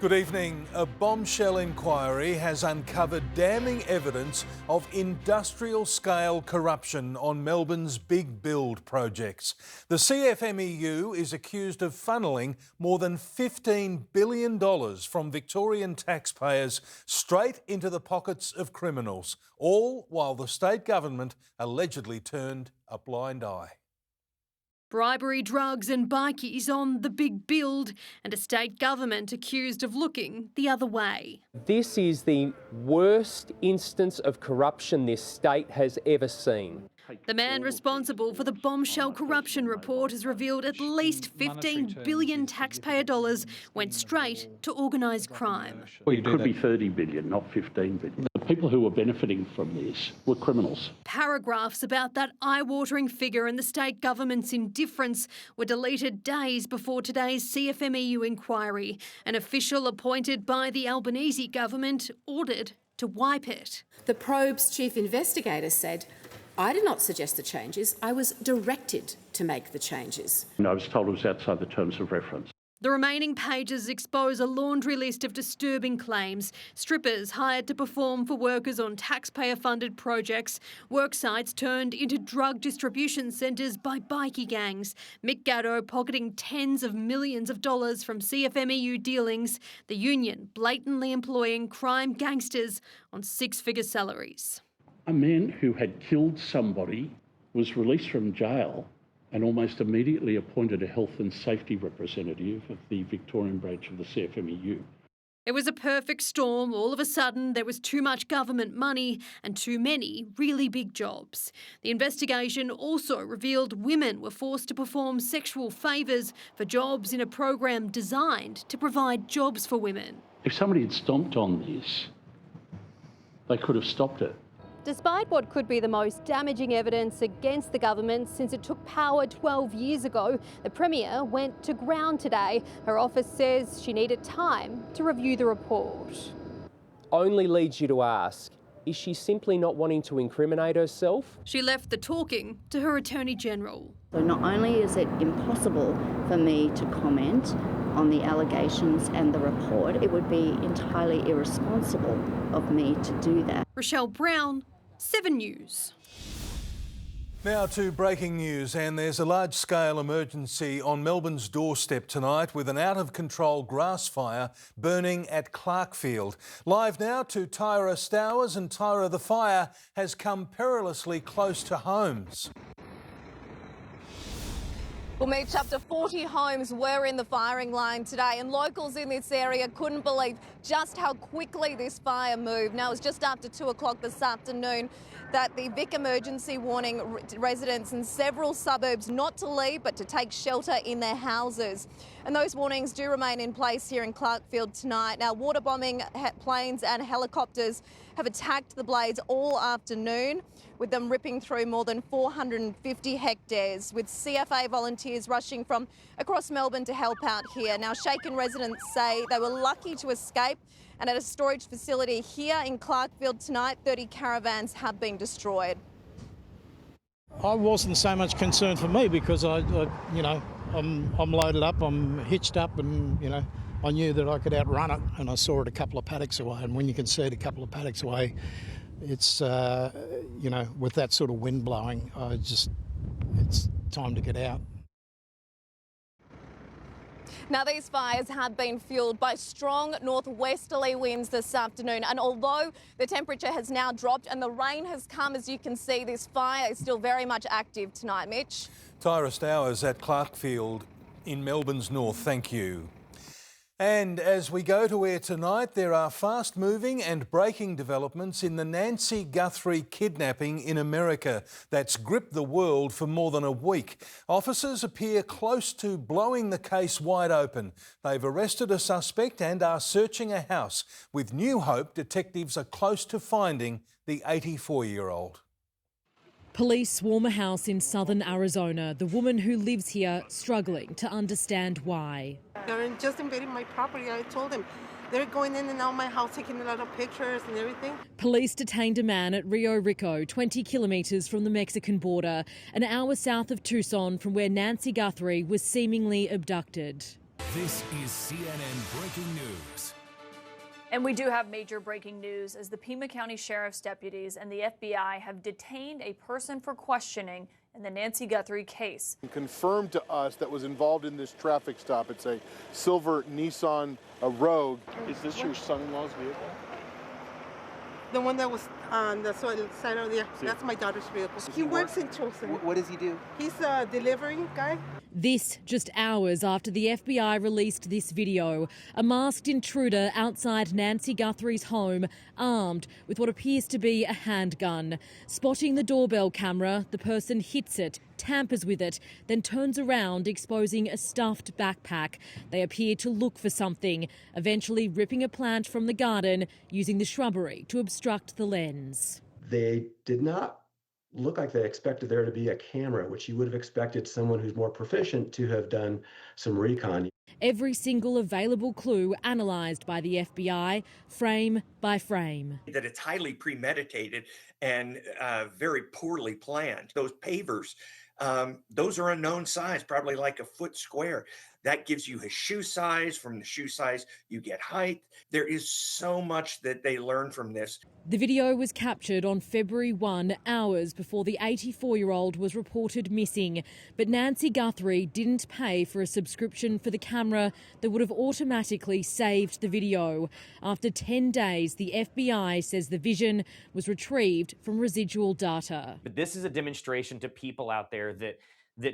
Good evening. A bombshell inquiry has uncovered damning evidence of industrial-scale corruption on Melbourne's big build projects. The CFMEU is accused of funnelling more than $15 billion from Victorian taxpayers straight into the pockets of criminals, all while the state government allegedly turned a blind eye. Bribery, drugs and bikies on the big build, and a state government accused of looking the other way. This is the worst instance of corruption this state has ever seen. The man responsible for the bombshell corruption report has revealed at least 15 billion taxpayer dollars went straight to organised crime. Well, it could be 30 billion, not 15 billion. The people who were benefiting from this were criminals. Paragraphs about that eye-watering figure and the state government's indifference were deleted days before today's CFMEU inquiry. An official appointed by the Albanese government ordered to wipe it. The probe's chief investigator said, "I did not suggest the changes. I was directed to make the changes." And I was told it was outside the terms of reference. The remaining pages expose a laundry list of disturbing claims. Strippers hired to perform for workers on taxpayer-funded projects. Work sites turned into drug distribution centres by bikie gangs. Mick Gatto pocketing tens of millions of dollars from CFMEU dealings. The union blatantly employing crime gangsters on six-figure salaries. A man who had killed somebody was released from jail and almost immediately appointed a health and safety representative of the Victorian branch of the CFMEU. It was a perfect storm. All of a sudden, there was too much government money and too many really big jobs. The investigation also revealed women were forced to perform sexual favours for jobs in a program designed to provide jobs for women. If somebody had stomped on this, they could have stopped it. Despite what could be the most damaging evidence against the government since it took power 12 years ago, the Premier went to ground today. Her office says she needed time to review the report. Only leads you to ask, is she simply not wanting to incriminate herself? She left the talking to her Attorney General. So not only is it impossible for me to comment on the allegations and the report, it would be entirely irresponsible of me to do that. Rochelle Brown, 7 News. Now to breaking news, and there's a large-scale emergency on Melbourne's doorstep tonight with an out-of-control grass fire burning at Clarkfield. Live now to Tyra Stowers, and Tyra, the fire has come perilously close to homes. Well, Mitch, up to 40 homes were in the firing line today, and locals in this area couldn't believe just how quickly this fire moved. Now, it was just after 2 o'clock this afternoon that the Vic emergency warning residents in several suburbs not to leave but to take shelter in their houses. And those warnings do remain in place here in Clarkfield tonight. Now, water bombing planes and helicopters have attacked the blaze all afternoon, with them ripping through more than 450 hectares, with CFA volunteers rushing from across Melbourne to help out here. Now, shaken residents say they were lucky to escape, and at a storage facility here in Clarkfield tonight, 30 caravans have been destroyed. I wasn't so much concerned for me because I'm loaded up, I'm hitched up, and I knew that I could outrun it, and I saw it a couple of paddocks away. And when you can see it a couple of paddocks away, it's with that sort of wind blowing, it's time to get out. Now, these fires have been fuelled by strong northwesterly winds this afternoon, and although the temperature has now dropped and the rain has come, as you can see, this fire is still very much active tonight. Mitch? Tyra Stowers at Clarkfield in Melbourne's north, thank you. And as we go to air tonight, there are fast-moving and breaking developments in the Nancy Guthrie kidnapping in America that's gripped the world for more than a week. Officers appear close to blowing the case wide open. They've arrested a suspect and are searching a house. With new hope, detectives are close to finding the 84-year-old. Police swarm a house in southern Arizona. The woman who lives here struggling to understand why. They're just invading my property. I told them they're going in and out my house, taking a lot of pictures and everything. Police detained a man at Rio Rico, 20 kilometres from the Mexican border, an hour south of Tucson from where Nancy Guthrie was seemingly abducted. This is CNN Breaking News. And we do have major breaking news as the Pima County Sheriff's deputies and the FBI have detained a person for questioning in the Nancy Guthrie case. Confirmed to us that was involved in this traffic stop. It's a silver Nissan Rogue. Is this your son-in-law's vehicle? The one that was on the side of the, that's my daughter's vehicle. He works in Tulsa. What does he do? He's a delivery guy. This just hours after the FBI released this video. A masked intruder outside Nancy Guthrie's home, armed with what appears to be a handgun. Spotting the doorbell camera, the person hits it, tampers with it, then turns around, exposing a stuffed backpack. They appear to look for something, eventually ripping a plant from the garden, using the shrubbery to obstruct the lens. They did not look like they expected there to be a camera, which you would have expected someone who's more proficient to have done some recon. Every single available clue analysed by the FBI, frame by frame. That it's highly premeditated and very poorly planned. Those pavers, those are a known size, probably like a foot square. That gives you his shoe size. From the shoe size, you get height. There is so much that they learn from this. The video was captured on February 1, hours before the 84-year-old was reported missing. But Nancy Guthrie didn't pay for a subscription for the camera that would have automatically saved the video. After 10 days, the FBI says the vision was retrieved from residual data. But this is a demonstration to people out there that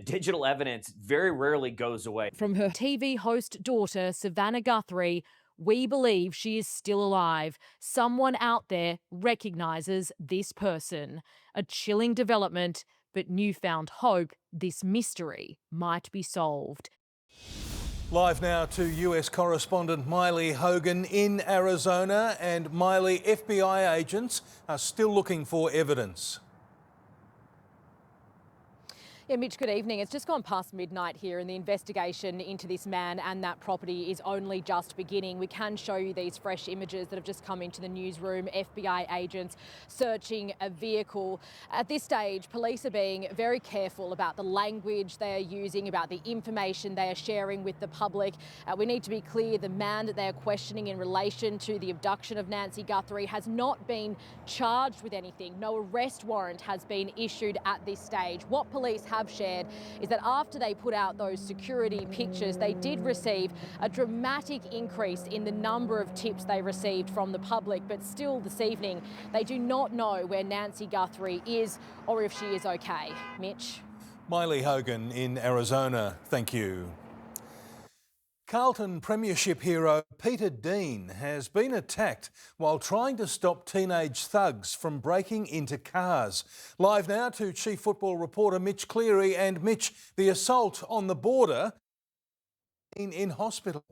digital evidence very rarely goes away. From her TV host daughter, Savannah Guthrie, we believe she is still alive. Someone out there recognises this person. A chilling development, but newfound hope this mystery might be solved. Live now to US correspondent Miley Hogan in Arizona. And Miley, FBI agents are still looking for evidence. Yeah, Mitch, good evening. It's just gone past midnight here and the investigation into this man and that property is only just beginning. We can show you these fresh images that have just come into the newsroom. FBI agents searching a vehicle. At this stage, police are being very careful about the language they are using, about the information they are sharing with the public. We need to be clear, the man that they are questioning in relation to the abduction of Nancy Guthrie has not been charged with anything. No arrest warrant has been issued at this stage. What police have shared is that after they put out those security pictures, they did receive a dramatic increase in the number of tips they received from the public. But still this evening, they do not know where Nancy Guthrie is or if she is okay. Mitch. Miley Hogan in Arizona, thank you. Carlton Premiership hero Peter Dean has been attacked while trying to stop teenage thugs from breaking into cars. Live now to Chief Football reporter Mitch Cleary. And Mitch, the assault on the border in hospital.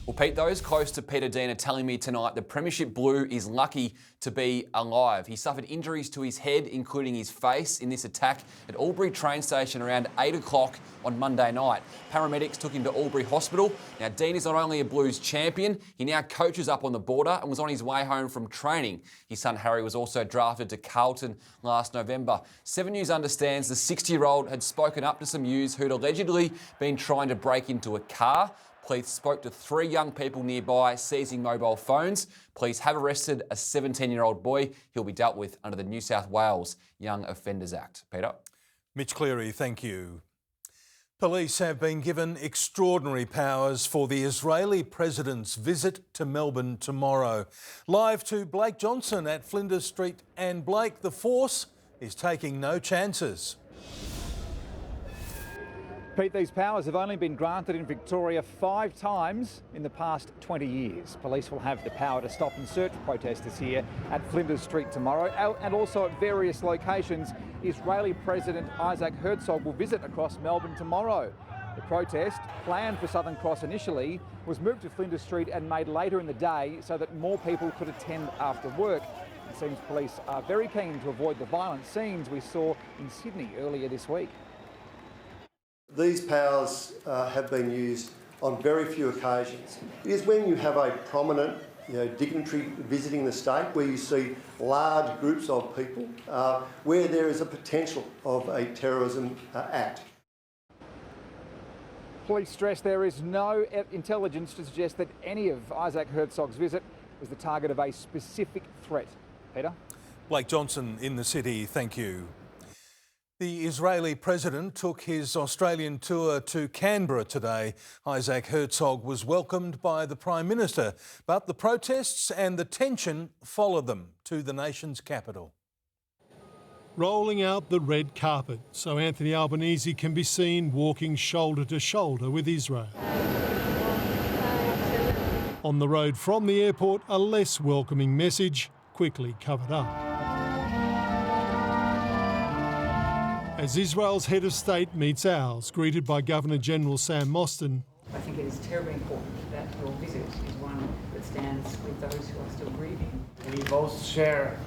Well, Pete, those close to Peter Dean are telling me tonight the Premiership Blue is lucky to be alive. He suffered injuries to his head, including his face, in this attack at Albury train station around 8 o'clock on Monday night. Paramedics took him to Albury Hospital. Now, Dean is not only a Blues champion, he now coaches up on the border and was on his way home from training. His son Harry was also drafted to Carlton last November. 7 News understands the 60-year-old had spoken up to some youths who'd allegedly been trying to break into a car. Police spoke to 3 young people nearby, seizing mobile phones. Police have arrested a 17-year-old boy. He'll be dealt with under the New South Wales Young Offenders Act. Peter? Mitch Cleary, thank you. Police have been given extraordinary powers for the Israeli president's visit to Melbourne tomorrow. Live to Blake Johnson at Flinders Street. And Blake, the force is taking no chances. Pete, these powers have only been granted in Victoria 5 times in the past 20 years. Police will have the power to stop and search protesters here at Flinders Street tomorrow, and also at various locations. Israeli President Isaac Herzog will visit across Melbourne tomorrow. The protest, planned for Southern Cross initially, was moved to Flinders Street and made later in the day so that more people could attend after work. It seems police are very keen to avoid the violent scenes we saw in Sydney earlier this week. These powers have been used on very few occasions. It is when you have a prominent dignitary visiting the state, where you see large groups of people, where there is a potential of a terrorism act. Police stress there is no intelligence to suggest that any of Isaac Herzog's visit was the target of a specific threat. Peter? Blake Johnson in the city, thank you. The Israeli president took his Australian tour to Canberra today. Isaac Herzog was welcomed by the Prime Minister, but the protests and the tension followed them to the nation's capital. Rolling out the red carpet so Anthony Albanese can be seen walking shoulder to shoulder with Israel. On the road from the airport, a less welcoming message quickly covered up. As Israel's head of state meets ours, greeted by Governor-General Sam Mostyn. I think it is terribly important that your visit is one that stands with those who are still grieving. We both share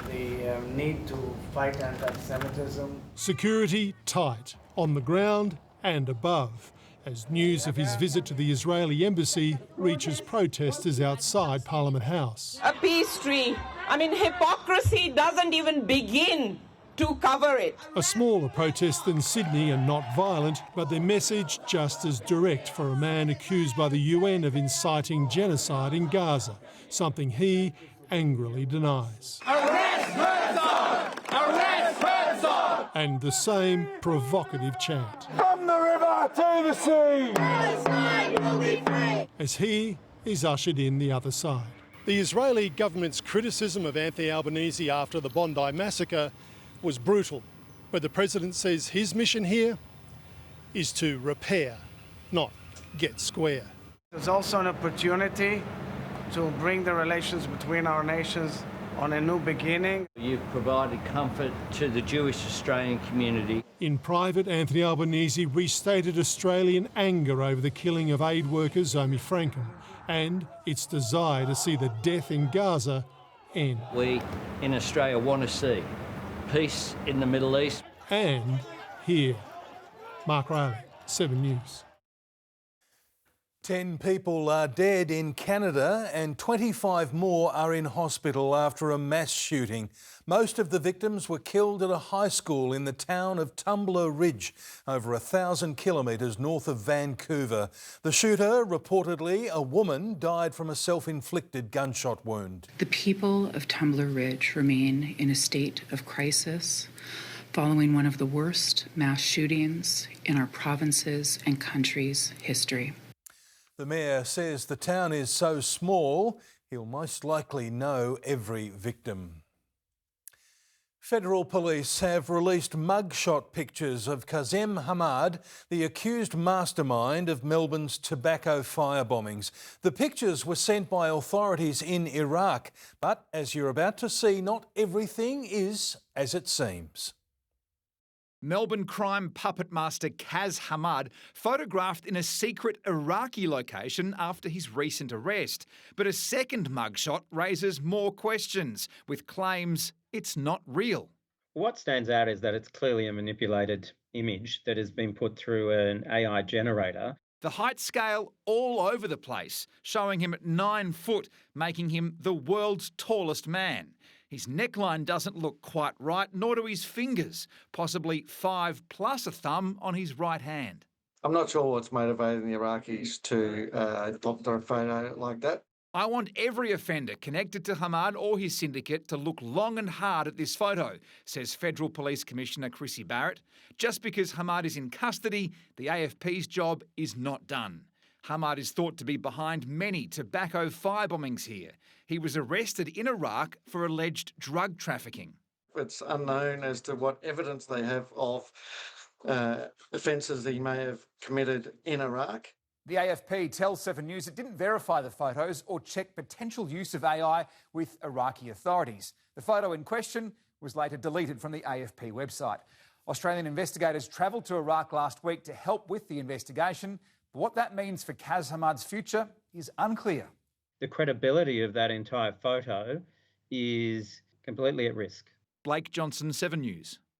the need to fight anti-Semitism. Security tight, on the ground and above, as news of his visit to the Israeli embassy reaches protesters outside Parliament House. A peace tree. I mean, hypocrisy doesn't even begin to cover it. A smaller protest than Sydney and not violent, but their message just as direct for a man accused by the UN of inciting genocide in Gaza, something he angrily denies. Arrest Herzog! Arrest Herzog! And the same provocative chant. From the river to the sea! Palestine will be free! As he is ushered in the other side. The Israeli government's criticism of Anthony Albanese after the Bondi massacre was brutal, but the president says his mission here is to repair, not get square. There's also an opportunity to bring the relations between our nations on a new beginning. You've provided comfort to the Jewish Australian community. In private, Anthony Albanese restated Australian anger over the killing of aid worker Zomi Franken and its desire to see the death in Gaza end. We in Australia want to see peace in the Middle East. And here. Mark Riley, 7 News. 10 people are dead in Canada and 25 more are in hospital after a mass shooting. Most of the victims were killed at a high school in the town of Tumbler Ridge, over 1,000 kilometres north of Vancouver. The shooter, reportedly a woman, died from a self-inflicted gunshot wound. The people of Tumbler Ridge remain in a state of crisis following one of the worst mass shootings in our province's and country's history. The mayor says the town is so small, he'll most likely know every victim. Federal police have released mugshot pictures of Kazem Hamad, the accused mastermind of Melbourne's tobacco fire bombings. The pictures were sent by authorities in Iraq, but as you're about to see, not everything is as it seems. Melbourne crime puppet master Kaz Hamad photographed in a secret Iraqi location after his recent arrest. But a second mugshot raises more questions, with claims it's not real. What stands out is that it's clearly a manipulated image that has been put through an AI generator. The height scale all over the place, showing him at 9 foot, making him the world's tallest man. His neckline doesn't look quite right, nor do his fingers, possibly 5 plus a thumb on his right hand. I'm not sure what's motivating the Iraqis to doctor a photo like that. I want every offender connected to Hamad or his syndicate to look long and hard at this photo, says Federal Police Commissioner Chrissy Barrett. Just because Hamad is in custody, the AFP's job is not done. Hamad is thought to be behind many tobacco firebombings here. He was arrested in Iraq for alleged drug trafficking. It's unknown as to what evidence they have of offences he may have committed in Iraq. The AFP tells 7 News it didn't verify the photos or check potential use of AI with Iraqi authorities. The photo in question was later deleted from the AFP website. Australian investigators travelled to Iraq last week to help with the investigation. But what that means for Kaz Hamad's future is unclear. The credibility of that entire photo is completely at risk. Blake Johnson, 7 News.